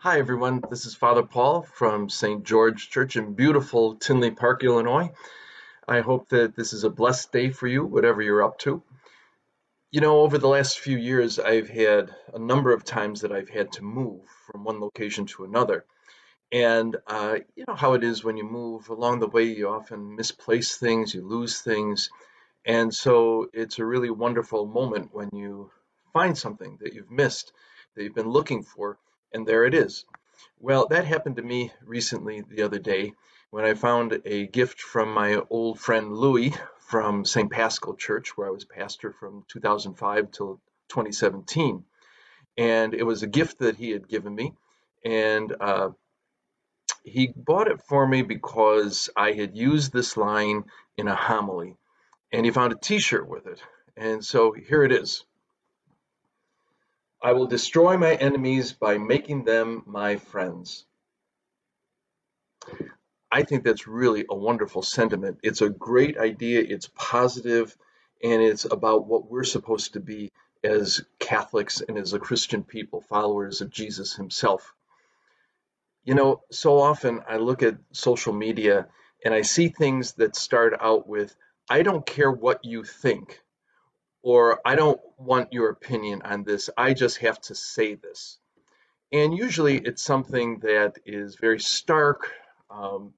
Hi, everyone. This is Father Paul from St. George Church in beautiful Tinley Park, Illinois. I hope that this is a blessed day for you, whatever you're up to. Over the last few years, I've had a number of times that I've had to move from one location to another. And you know how it is when you move along the way, you often misplace things, you lose things. And so it's a really wonderful moment when you find something that you've missed, that you've been looking for, and there it is. Well, that happened to me recently the other day when I found a gift from my old friend Louis from St. Paschal Church, where I was pastor from 2005 till 2017. And it was a gift that he had given me. And he bought it for me because I had used this line in a homily. And he found a t shirt with it. And so here it is. I will destroy my enemies by making them my friends. I think that's really a wonderful sentiment. It's a great idea, it's positive, and it's about what we're supposed to be as Catholics and as a Christian people, followers of Jesus himself. So often I look at social media and I see things that start out with, I don't care what you think, or I don't want your opinion on this, I just have to say this. And usually it's something that is very stark,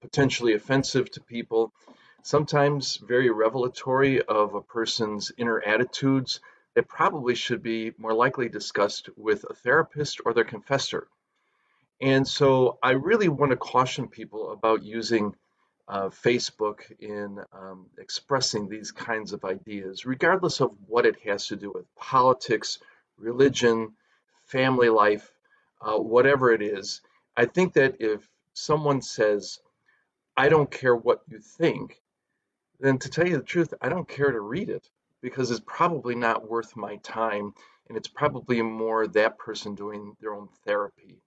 potentially offensive to people, sometimes very revelatory of a person's inner attitudes that probably should be more likely discussed with a therapist or their confessor. And so I really want to caution people about using Facebook in expressing these kinds of ideas, regardless of what it has to do with politics, religion, family life, whatever it is. I think that if someone says, I don't care what you think, then to tell you the truth, I don't care to read it because it's probably not worth my time. And it's probably more that person doing their own therapy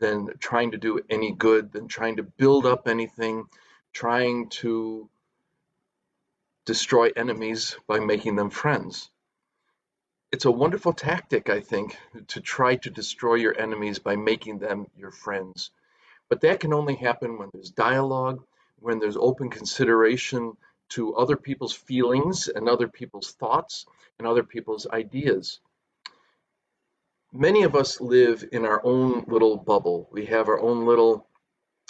than trying to do any good, than trying to build up anything, trying to destroy enemies by making them friends. It's a wonderful tactic, I think, to try to destroy your enemies by making them your friends. But that can only happen when there's dialogue, when there's open consideration to other people's feelings and other people's thoughts and other people's ideas. Many of us live in our own little bubble. We have our own little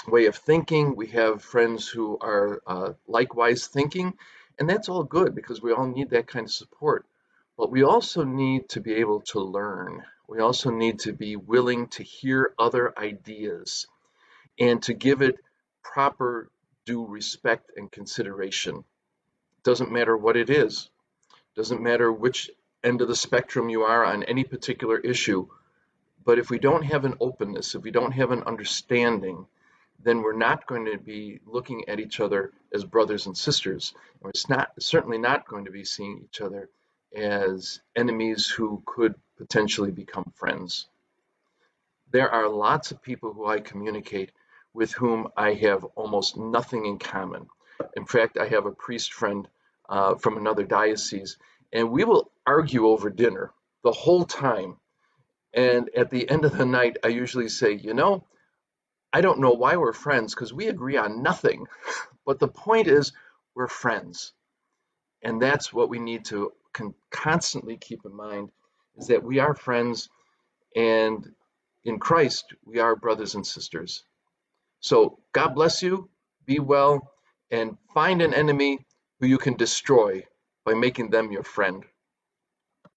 way of thinking. We have friends who are likewise thinking, and that's all good because we all need that kind of support. But we also need to be able to learn. We also need to be willing to hear other ideas and to give it proper due respect and consideration. Doesn't matter what it is, doesn't matter which end of the spectrum you are on any particular issue. But if we don't have an openness, if we don't have an understanding, then we're not going to be looking at each other as brothers and sisters. Or it's not certainly not going to be seeing each other as enemies who could potentially become friends. There are lots of people who I communicate with whom I have almost nothing in common. In fact, I have a priest friend from another diocese, and we will argue over dinner the whole time. And at the end of the night, I usually say, I don't know why we're friends because we agree on nothing. But the point is, we're friends. And that's what we need to constantly keep in mind is that we are friends, and in Christ, we are brothers and sisters. So God bless you, be well, and find an enemy who you can destroy by making them your friend.